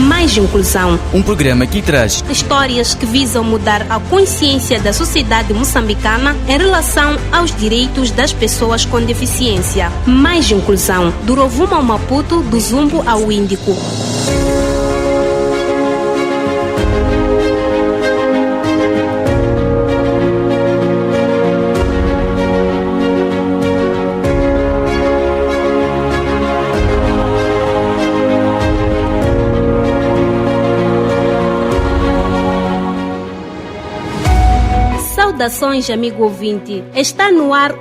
Mais Inclusão. Um programa que traz histórias que visam mudar a consciência da sociedade moçambicana em relação aos direitos das pessoas com deficiência. Mais Inclusão. Do Rovuma ao Maputo, do Zumbo ao Índico. Saudações, amigo ouvinte. Está no ar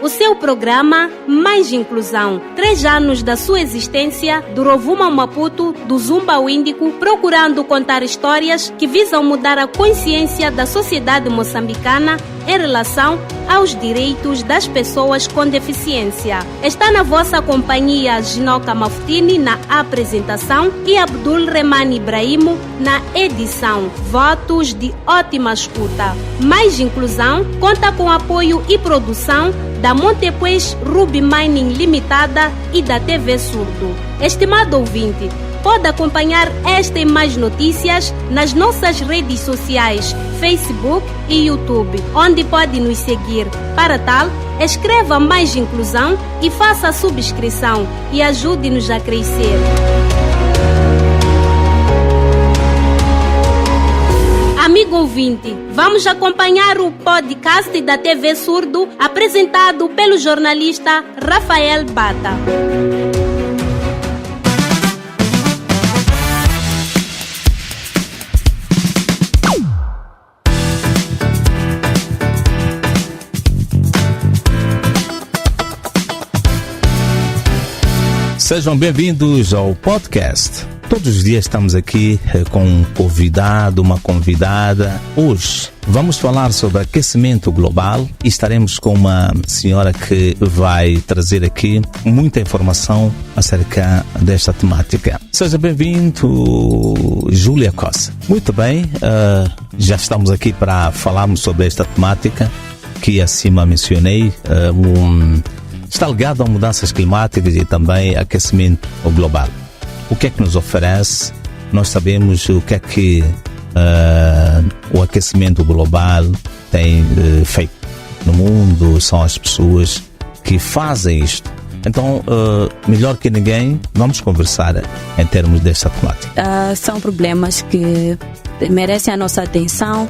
o seu programa Mais Inclusão. 3 anos da sua existência, do Rovuma ao Maputo, do Zumba ao Índico, procurando contar histórias que visam mudar a consciência da sociedade moçambicana em relação aos direitos das pessoas com deficiência. Está na vossa companhia Ginoca Mafutini na apresentação e Abdul Remani Ibrahimo na edição. Votos de ótima escuta. Mais Inclusão conta com apoio e produção da Montepuez Ruby Mining Limitada e da TV Surdo. Estimado ouvinte, pode acompanhar esta e mais notícias nas nossas redes sociais, Facebook e YouTube, onde pode nos seguir. Para tal, escreva Mais Inclusão e faça a subscrição e ajude-nos a crescer. Amigo ouvinte, vamos acompanhar o podcast da TV Surdo, apresentado pelo jornalista Rafael Bata. Sejam bem-vindos ao podcast. Todos os dias estamos aqui com um convidado, uma convidada. Hoje vamos falar sobre aquecimento global e estaremos com uma senhora que vai trazer aqui muita informação acerca desta temática. Seja bem-vindo, Júlia Costa. Muito bem, já estamos aqui para falarmos sobre esta temática que acima mencionei, está ligado a mudanças climáticas e também aquecimento global. O que é que nos oferece? Nós sabemos o que é que o aquecimento global tem feito no mundo, são as pessoas que fazem isto. Então, melhor que ninguém, vamos conversar em termos desta temática. São problemas que merecem a nossa atenção,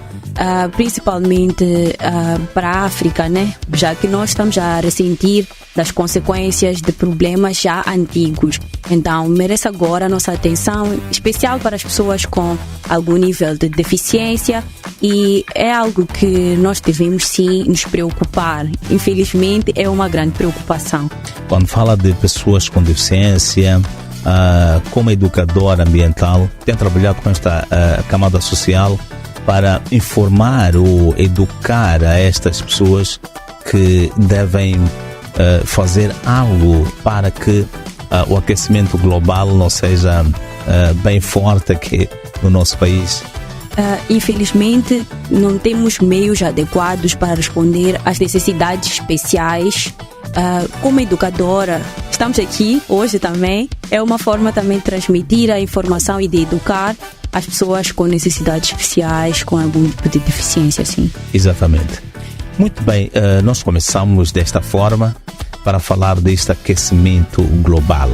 principalmente para a África, né? Já que nós estamos a ressentir das consequências de problemas já antigos. Então, merece agora a nossa atenção, especial para as pessoas com algum nível de deficiência, e é algo que nós devemos sim nos preocupar. Infelizmente, é uma grande preocupação. Quando fala de pessoas com deficiência, como educadora ambiental, tem trabalhado com esta camada social para informar ou educar a estas pessoas que devem fazer algo para que o aquecimento global não seja bem forte aqui no nosso país. Infelizmente, não temos meios adequados para responder às necessidades especiais. Como educadora, estamos aqui hoje também. É uma forma também de transmitir a informação e de educar as pessoas com necessidades especiais, com algum tipo de deficiência, sim. Exatamente. Muito bem, nós começamos desta forma para falar deste aquecimento global.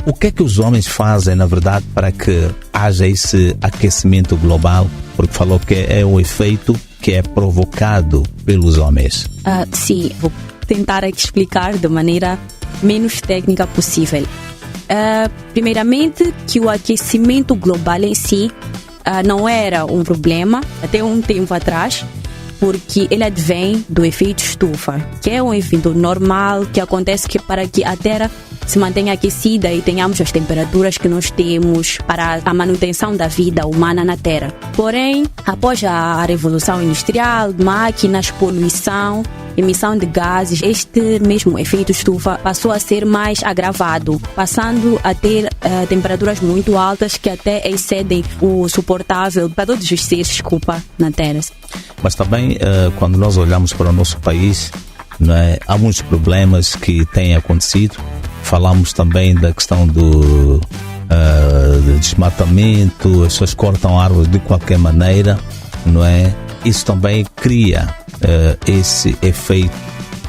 O que é que os homens fazem, na verdade, para que haja esse aquecimento global? Porque falou que é um efeito que é provocado pelos homens. Sim, vou tentar aqui explicar de maneira menos técnica possível. Primeiramente, que o aquecimento global em si não era um problema até um tempo atrás, porque ele advém do efeito estufa, que é um evento normal que acontece para que a Terra se mantenha aquecida e tenhamos as temperaturas que nós temos para a manutenção da vida humana na Terra. Porém, após a Revolução Industrial, máquinas, poluição, emissão de gases, este mesmo efeito estufa passou a ser mais agravado, passando a ter temperaturas muito altas que até excedem o suportável para todos os seres, na Terra. Mas também, quando nós olhamos para o nosso país, não é, há muitos problemas que têm acontecido. Falamos também da questão de desmatamento, as pessoas cortam árvores de qualquer maneira, não é? Isso também cria esse efeito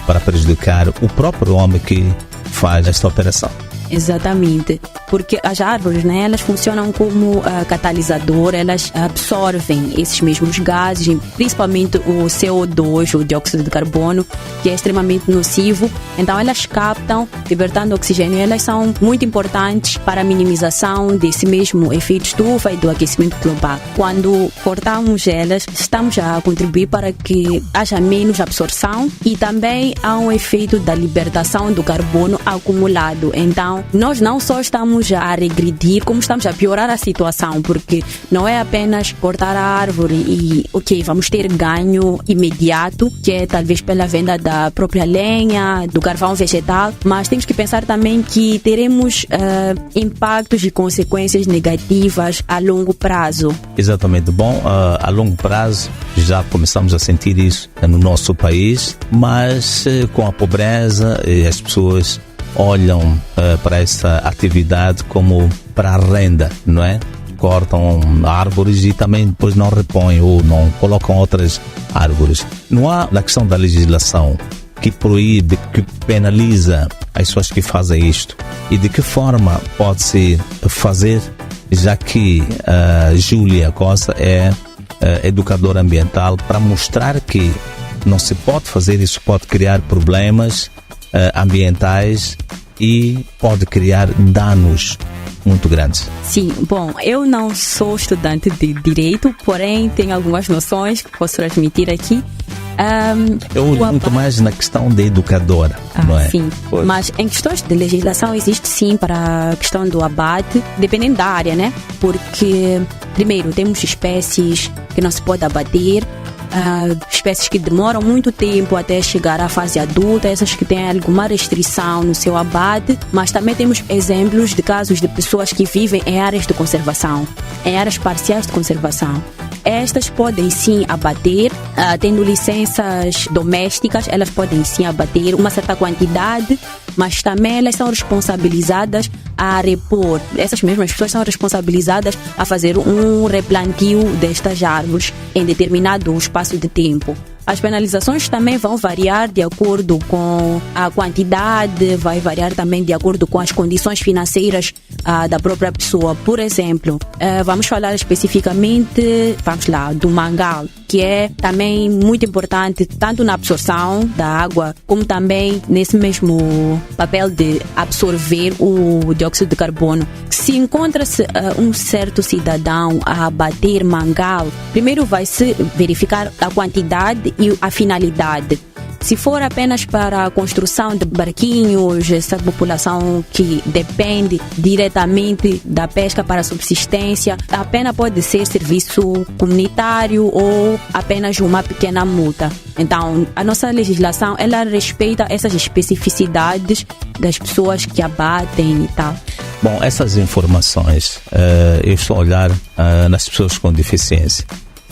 para prejudicar o próprio homem que faz esta operação. Exatamente, porque as árvores, né, elas funcionam como catalisador, elas absorvem esses mesmos gases, principalmente o CO2, o dióxido de carbono, que é extremamente nocivo. Então elas captam, libertando oxigênio, e elas são muito importantes para a minimização desse mesmo efeito estufa e do aquecimento global. Quando cortamos elas, estamos a contribuir para que haja menos absorção e também há um efeito da libertação do carbono acumulado. Então, nós não só estamos a regredir, como estamos a piorar a situação, porque não é apenas cortar a árvore e, vamos ter ganho imediato, que é talvez pela venda da própria lenha, do carvão vegetal, mas temos que pensar também que teremos impactos e consequências negativas a longo prazo. Exatamente. Bom, a longo prazo já começamos a sentir isso no nosso país, mas com a pobreza as pessoas olham para essa atividade como para a renda, não é? Cortam árvores e também depois não repõem ou não colocam outras árvores. Não há a questão da legislação que proíbe, que penaliza as pessoas que fazem isto. E de que forma pode-se fazer, já que a Júlia Costa é educadora ambiental, para mostrar que não se pode fazer isso, pode criar problemas ambientais e pode criar danos muito grandes. Sim, bom, eu não sou estudante de Direito, porém tenho algumas noções que posso transmitir aqui. Eu uso muito mais na questão de educadora, não é? Sim, pois. Mas em questões de legislação existe sim para a questão do abate, dependendo da área, né? Porque, primeiro, temos espécies que não se pode abater, espécies que demoram muito tempo até chegar à fase adulta, essas que têm alguma restrição no seu abate, mas também temos exemplos de casos de pessoas que vivem em áreas de conservação, em áreas parciais de conservação. Estas podem sim abater, tendo licenças domésticas, elas podem sim abater uma certa quantidade, mas também elas são responsabilizadas a repor. Essas mesmas pessoas são responsabilizadas a fazer um replantio destas árvores em determinado espaço de tempo. As penalizações também vão variar de acordo com a quantidade, vai variar também de acordo com as condições financeiras da própria pessoa. Por exemplo, vamos falar especificamente, do mangal, que é também muito importante tanto na absorção da água, como também nesse mesmo papel de absorver o dióxido de carbono. Se encontra-se um certo cidadão a abater mangal, primeiro vai-se verificar a quantidade e a finalidade. Se for apenas para a construção de barquinhos, essa população que depende diretamente da pesca para a subsistência, a pena pode ser serviço comunitário ou apenas uma pequena multa. Então, a nossa legislação, ela respeita essas especificidades das pessoas que abatem e tal. Bom, essas informações, eu estou a olhar nas pessoas com deficiência,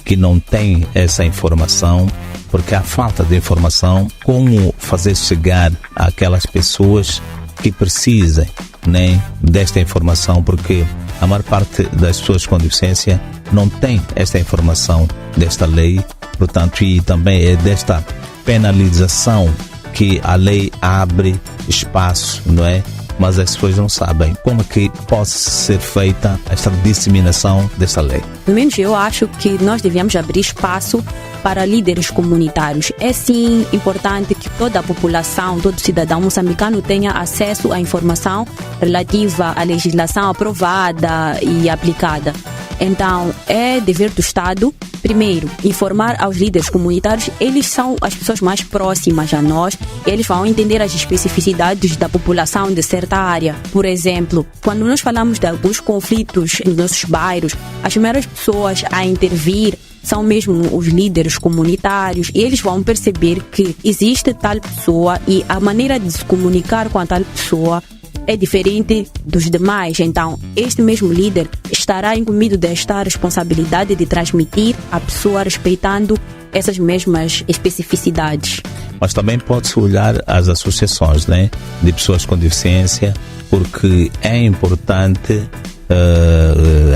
que não têm essa informação, porque há falta de informação, como fazer chegar àquelas pessoas que precisem, né, desta informação, porque a maior parte das pessoas com deficiência não tem esta informação desta lei, portanto, e também é desta penalização que a lei abre espaço, não é? Mas as pessoas não sabem como que pode ser feita esta disseminação desta lei. Pelo menos eu acho que nós devemos abrir espaço para líderes comunitários. É sim importante que toda a população, todo cidadão moçambicano tenha acesso à informação relativa à legislação aprovada e aplicada. Então, é dever do Estado, primeiro, informar aos líderes comunitários. Eles são as pessoas mais próximas a nós, eles vão entender as especificidades da população de certa área. Por exemplo, quando nós falamos de alguns conflitos nos nossos bairros, as primeiras pessoas a intervir são mesmo os líderes comunitários, e eles vão perceber que existe tal pessoa e a maneira de se comunicar com a tal pessoa é diferente dos demais. Então, este mesmo líder estará incumbido desta responsabilidade de transmitir à pessoa respeitando essas mesmas especificidades. Mas também pode-se olhar as associações, né, de pessoas com deficiência, porque é importante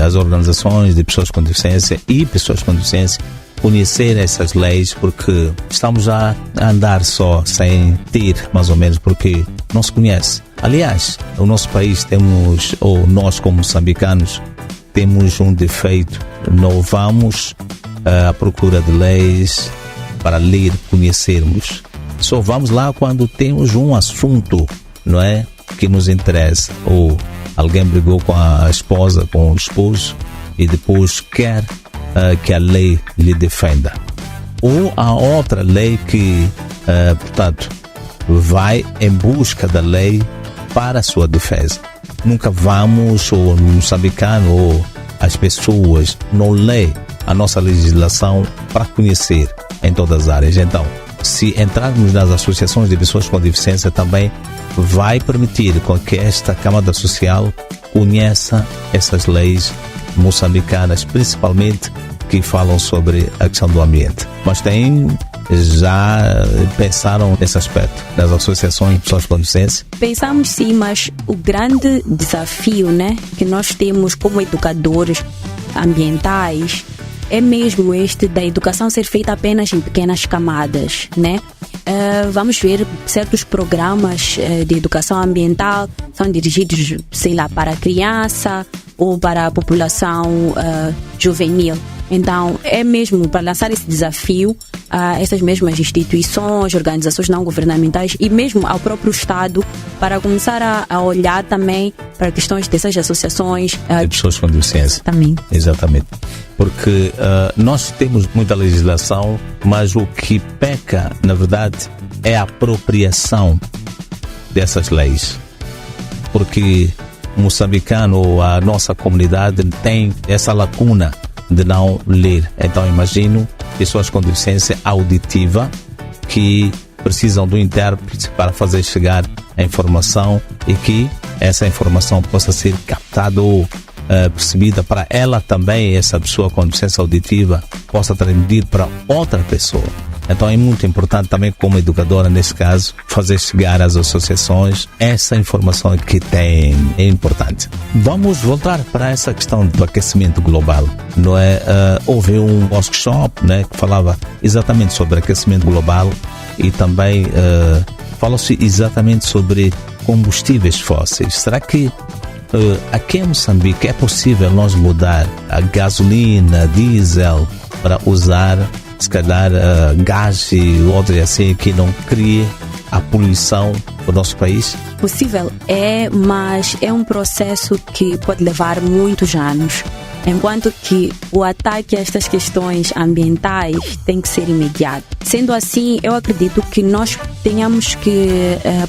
as organizações de pessoas com deficiência e pessoas com deficiência conhecer essas leis, porque estamos a andar só sem ter, mais ou menos, porque não se conhece. Aliás, no nosso país temos, ou nós como moçambicanos, temos um defeito. Não vamos à procura de leis para ler, conhecermos. Só vamos lá quando temos um assunto, não é, que nos interessa. Ou alguém brigou com a esposa, com o esposo, e depois quer que a lei lhe defenda. Ou a outra lei que, portanto, vai em busca da lei para a sua defesa. Nunca vamos, ou no moçambicano, ou as pessoas não lê a nossa legislação para conhecer em todas as áreas. Então, se entrarmos nas associações de pessoas com deficiência, também vai permitir com que esta camada social conheça essas leis moçambicanas, principalmente que falam sobre a questão do ambiente. Mas já pensaram nesse aspecto das associações de pessoas com deficiência? Pensamos sim, mas o grande desafio, né, que nós temos como educadores ambientais é mesmo este da educação ser feita apenas em pequenas camadas, né? Vamos ver certos programas de educação ambiental são dirigidos, sei lá, para a criança ou para a população juvenil. Então, é mesmo para lançar esse desafio a essas mesmas instituições, organizações não governamentais e mesmo ao próprio Estado, para começar a olhar também para questões dessas associações de pessoas com deficiência. Exatamente. Porque nós temos muita legislação, mas o que peca, na verdade, é a apropriação dessas leis. Porque o moçambicano ou a nossa comunidade tem essa lacuna de não ler. Então imagino pessoas com deficiência auditiva que precisam do intérprete para fazer chegar a informação e que essa informação possa ser captada ou percebida para ela também, essa pessoa com deficiência auditiva possa transmitir para outra pessoa. Então é muito importante também, como educadora nesse caso, fazer chegar às associações essa informação que tem, é importante. Vamos voltar para essa questão do aquecimento global, não é? Houve um workshop, né, que falava exatamente sobre aquecimento global e também falou-se exatamente sobre combustíveis fósseis. Será que aqui em Moçambique é possível nós mudar a gasolina, diesel para usar se calhar gás e outro assim que não crie a poluição do nosso país? Possível é, mas é um processo que pode levar muitos anos. Enquanto que o ataque a estas questões ambientais tem que ser imediato. Sendo assim, eu acredito que nós tenhamos que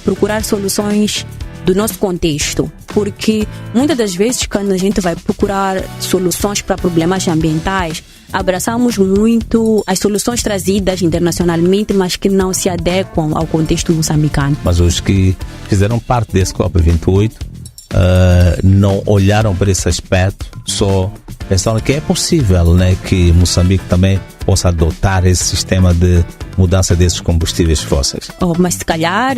procurar soluções do nosso contexto, porque muitas das vezes quando a gente vai procurar soluções para problemas ambientais, abraçamos muito as soluções trazidas internacionalmente, mas que não se adequam ao contexto moçambicano. Mas os que fizeram parte desse COP28 não olharam para esse aspecto, só pensaram que é possível, né, que Moçambique também possa adotar esse sistema de mudança desses combustíveis fósseis. Mas se calhar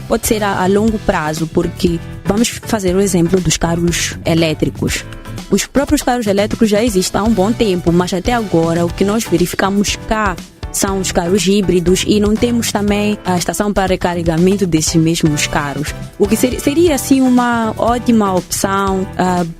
pode ser a longo prazo, porque vamos fazer o exemplo dos carros elétricos. Os próprios carros elétricos já existem há um bom tempo, mas até agora o que nós verificamos cá são os carros híbridos e não temos também a estação para recarregamento desses mesmos carros. O que seria assim uma ótima opção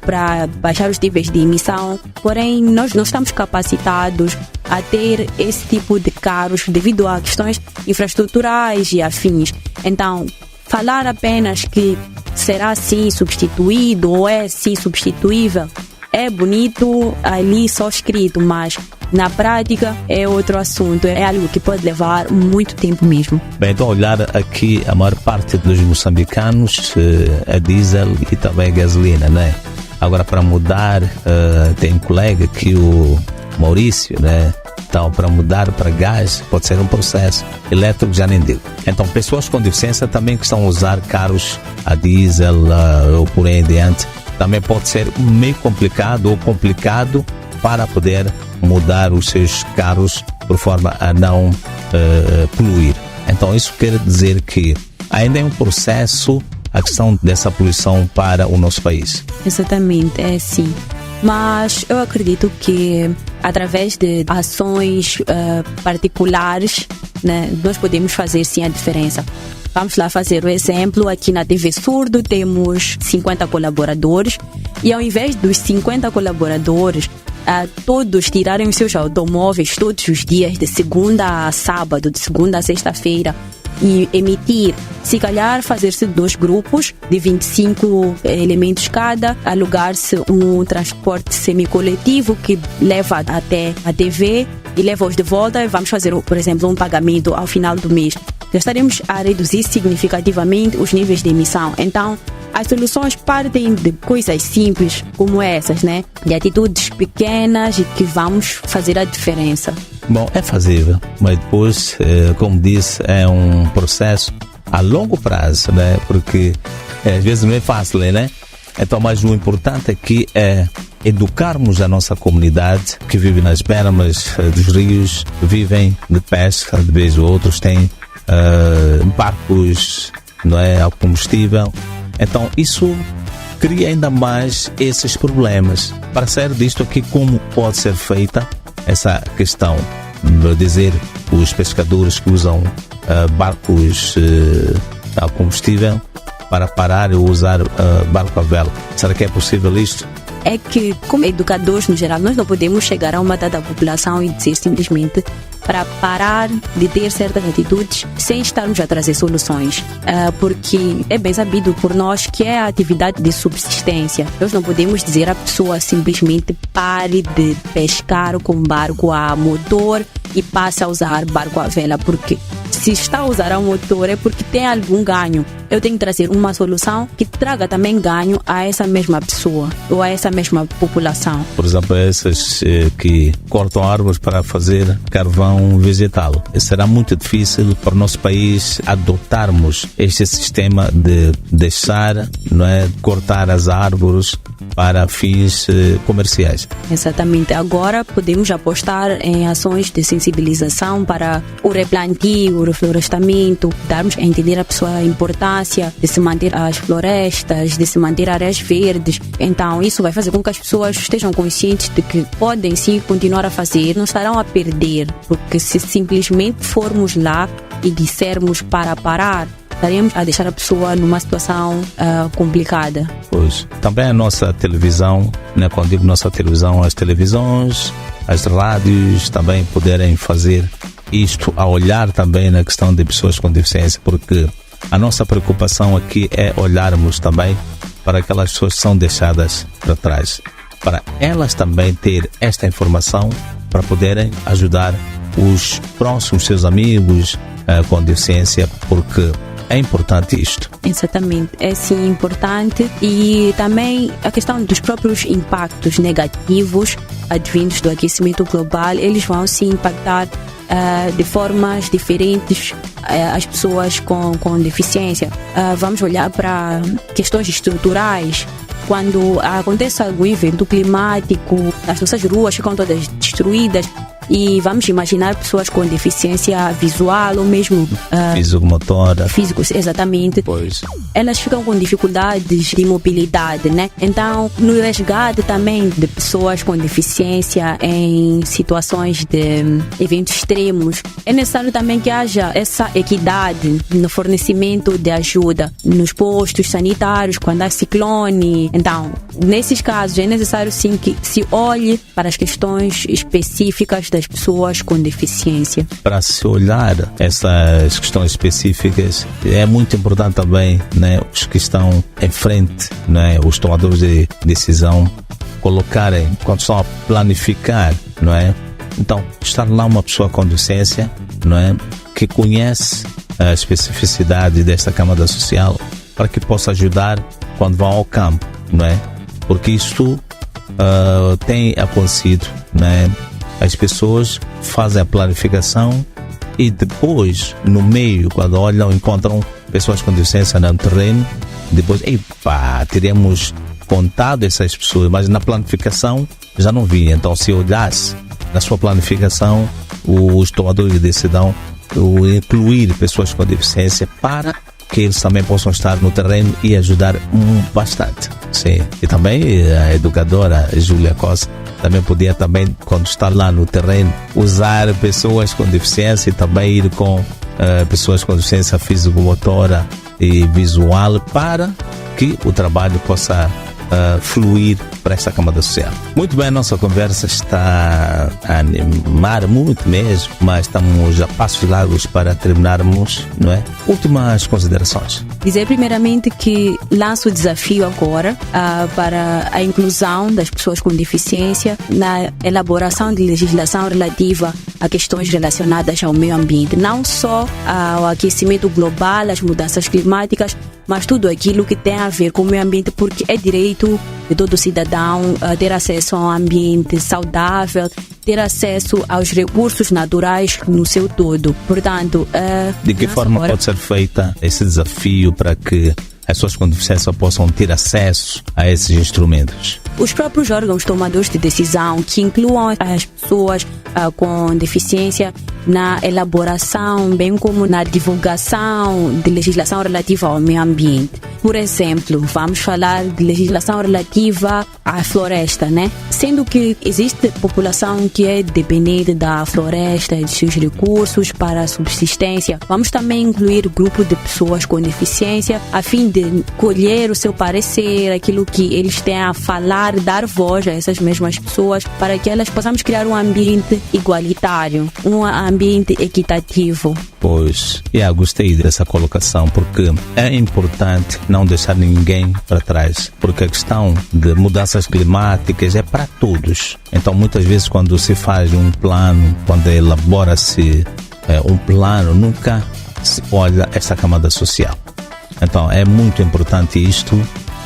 para baixar os níveis de emissão, porém nós não estamos capacitados a ter esse tipo de carros devido a questões infraestruturais e afins. Então, falar apenas que será assim substituído ou é sim substituível é bonito ali só escrito, mas na prática é outro assunto, é algo que pode levar muito tempo mesmo. Bem, então olhar aqui a maior parte dos moçambicanos é diesel e também gasolina, né? Agora para mudar, tem um colega aqui, o Maurício, né? Então para mudar para gás pode ser um processo, elétrico já nem digo. Então pessoas com deficiência também que estão a usar carros a diesel ou por aí em diante, também pode ser meio complicado ou complicado para poder mudar os seus carros por forma a não poluir. Então isso quer dizer que ainda é um processo a questão dessa poluição para o nosso país? Exatamente, é sim. Mas eu acredito que através de ações particulares, né, nós podemos fazer sim a diferença. Vamos lá fazer o exemplo. Aqui na TV Surdo temos 50 colaboradores e ao invés dos 50 colaboradores todos tirarem os seus automóveis todos os dias, de segunda a sábado, de segunda a sexta-feira, e emitir, se calhar fazer-se 2 grupos de 25 elementos cada, alugar-se um transporte semicoletivo que leva até a TV e leva-os de volta, e vamos fazer, por exemplo, um pagamento ao final do mês. Já estaremos a reduzir significativamente os níveis de emissão. Então, as soluções partem de coisas simples como essas, né? De atitudes pequenas e que vamos fazer a diferença. Bom, é fazível, mas depois, como disse, é um processo a longo prazo, né? Porque às vezes não é fácil, né? Então, mas o importante aqui é educarmos a nossa comunidade que vive nas bermas dos rios, vivem de pesca, de vez ou outros têm barcos, não é, ao combustível. Então, isso cria ainda mais esses problemas. Para sair disto aqui, como pode ser feita essa questão? Dizer, os pescadores que usam barcos a combustível para parar e usar barco a vela. Será que é possível isto? É que, como educadores no geral, nós não podemos chegar a uma dada população e dizer simplesmente para parar de ter certas atitudes sem estarmos a trazer soluções, porque é bem sabido por nós que é a atividade de subsistência. Nós não podemos dizer à pessoa simplesmente pare de pescar com barco a motor e passe a usar barco a vela, porque se está a usar a motor é porque tem algum ganho. Eu tenho que trazer uma solução que traga também ganho a essa mesma pessoa ou a essa mesma população. Por exemplo, essas que cortam árvores para fazer carvão vegetal. Será muito difícil para o nosso país adotarmos este sistema de deixar, não é, cortar as árvores para fins comerciais. Exatamente. Agora podemos apostar em ações de sensibilização para o replantio, o reflorestamento, darmos a entender a pessoa a importância de se manter as florestas, de se manter áreas verdes. Então isso vai fazer com que as pessoas estejam conscientes de que podem sim continuar a fazer, não estarão a perder, porque se simplesmente formos lá e dissermos para parar, estaremos a deixar a pessoa numa situação complicada. Pois, também a nossa televisão, né, quando digo nossa televisão, as televisões, as rádios também poderem fazer isto, a olhar também na questão de pessoas com deficiência, porque a nossa preocupação aqui é olharmos também para aquelas pessoas que são deixadas para trás, para elas também ter esta informação para poderem ajudar os próximos seus amigos com deficiência, porque é importante isto. Exatamente, é sim importante. E também a questão dos próprios impactos negativos advindos do aquecimento global, eles vão sim impactar de formas diferentes as pessoas com deficiência. Vamos olhar para questões estruturais. Quando acontece algum evento climático, as nossas ruas ficam todas destruídas. E vamos imaginar pessoas com deficiência visual ou mesmo físico-motora. Exatamente. Pois. Elas ficam com dificuldades de mobilidade, né? Então, no resgate também de pessoas com deficiência em situações de eventos extremos, é necessário também que haja essa equidade no fornecimento de ajuda nos postos sanitários, quando há ciclone. Então, nesses casos, é necessário sim que se olhe para as questões específicas das pessoas com deficiência. Para se olhar essas questões específicas, é muito importante também, né, os que estão em frente, né, os tomadores de decisão, colocarem, quando estão a planificar, não é? Então, estar lá uma pessoa com deficiência, não é, que conhece a especificidade desta camada social, para que possa ajudar quando vão ao campo, não é? Porque isto tem acontecido, não é? As pessoas fazem a planificação e depois, no meio, quando olham, encontram pessoas com deficiência no terreno, depois, teremos contado essas pessoas, mas na planificação já não vi. Então, se olhasse na sua planificação, os tomadores de decisão, incluir pessoas com deficiência para que eles também possam estar no terreno e ajudar bastante. Sim. E também a educadora Júlia Costa também podia quando está lá no terreno, usar pessoas com deficiência e também ir com pessoas com deficiência físico-motora e visual para que o trabalho possa fluir para esta camada social. Muito bem, a nossa conversa está a animar muito mesmo, mas estamos a passos largos para terminarmos, não é? Últimas considerações. Dizer primeiramente que lanço o desafio agora para a inclusão das pessoas com deficiência na elaboração de legislação relativa a questões relacionadas ao meio ambiente, não só ao aquecimento global, às mudanças climáticas, mas tudo aquilo que tem a ver com o meio ambiente, porque é direito de todo cidadão ter acesso a um ambiente saudável, ter acesso aos recursos naturais no seu todo. Portanto, de que forma pode ser feita esse desafio para que as pessoas com deficiência possam ter acesso a esses instrumentos? Os próprios órgãos tomadores de decisão que incluam as pessoas com deficiência na elaboração, bem como na divulgação de legislação relativa ao meio ambiente. Por exemplo, vamos falar de legislação relativa à floresta, né? Sendo que existe população que é dependente da floresta e de seus recursos para a subsistência, vamos também incluir o grupo de pessoas com deficiência a fim de colher o seu parecer, aquilo que eles têm a falar, dar voz a essas mesmas pessoas para que elas possamos criar um ambiente igualitário, um ambiente equitativo. Pois, gostei dessa colocação, porque é importante não deixar ninguém para trás, porque a questão de mudanças climáticas é para todos. Então, muitas vezes, quando se faz um plano, quando elabora-se um plano, nunca se olha essa camada social. Então, é muito importante isto.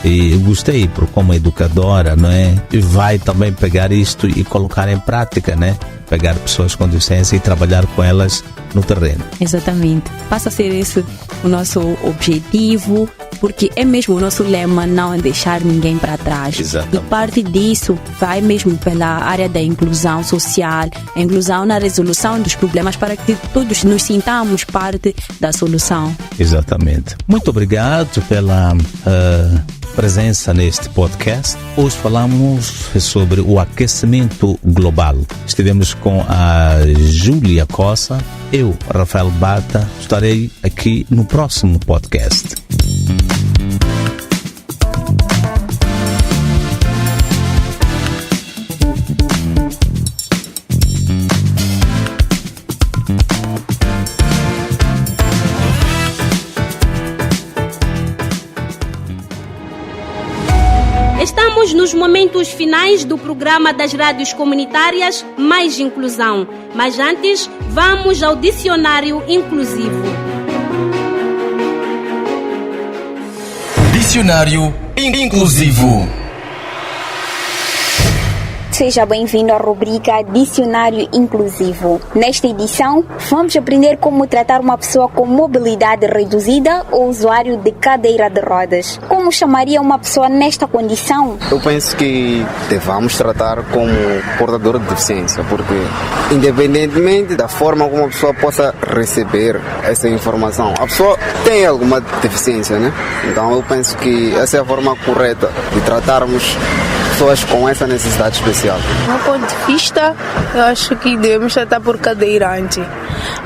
E eu gostei, porque como educadora, não é? Vai também pegar isto e colocar em prática, né? Pegar pessoas com deficiência e trabalhar com elas no terreno. Exatamente. Passa a ser esse o nosso objetivo, porque é mesmo o nosso lema, não deixar ninguém para trás. Exatamente. E parte disso vai mesmo pela área da inclusão social, a inclusão na resolução dos problemas para que todos nos sintamos parte da solução. Exatamente. Muito obrigado pela presença neste podcast. Hoje falamos sobre o aquecimento global. Estivemos com a Júlia Costa. Eu, Rafael Bata, estarei aqui no próximo podcast. Estamos nos momentos finais do programa das rádios comunitárias Mais Inclusão. Mas antes, vamos ao dicionário inclusivo. Dicionário inclusivo. Seja bem-vindo à rubrica Dicionário Inclusivo. Nesta edição, vamos aprender como tratar uma pessoa com mobilidade reduzida ou usuário de cadeira de rodas. Como chamaria uma pessoa nesta condição? Eu penso que devamos tratar como portador de deficiência, porque independentemente da forma como a pessoa possa receber essa informação, a pessoa tem alguma deficiência, né? Então eu penso que essa é a forma correta de tratarmos pessoas com essa necessidade especial. Do meu ponto de vista, eu acho que devemos tratar por cadeirante,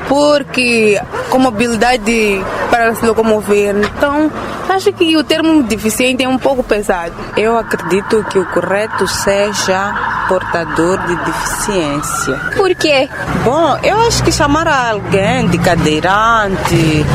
porque com mobilidade para se locomover, então acho que o termo deficiente é um pouco pesado. Eu acredito que o correto seja portador de deficiência. Por quê? Bom, eu acho que chamar alguém de cadeirante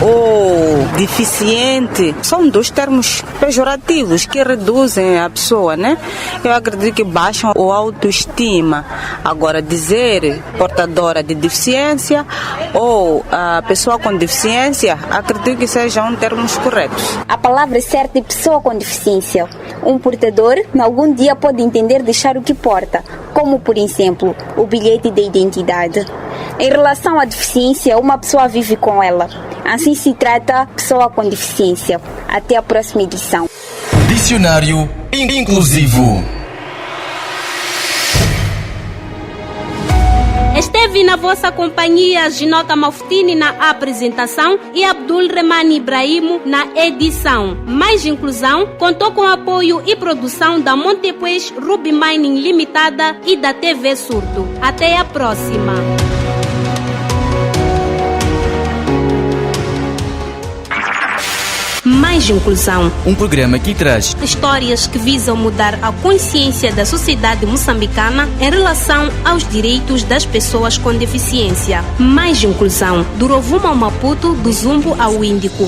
ou deficiente são dois termos pejorativos que reduzem a pessoa, né? Eu acredito que baixam a autoestima. Agora, dizer portadora de deficiência ou a pessoa com deficiência, acredito que sejam termos corretos. A palavra certa é pessoa com deficiência. Um portador, algum dia pode entender deixar o que porta, como, por exemplo, o bilhete de identidade. Em relação à deficiência, uma pessoa vive com ela. Assim se trata pessoa com deficiência. Até a próxima edição. Dicionário inclusivo. Esteve Estive na vossa companhia, Ginoca Maftini na apresentação e Abdul Remani Ibrahimo na edição. Mais Inclusão contou com apoio e produção da Montepuez Ruby Mining Limitada e da TV Surdo. Até a próxima. Mais Inclusão, um programa que traz histórias que visam mudar a consciência da sociedade moçambicana em relação aos direitos das pessoas com deficiência. Mais Inclusão, do Rovuma ao Maputo, do Zumbo ao Índico.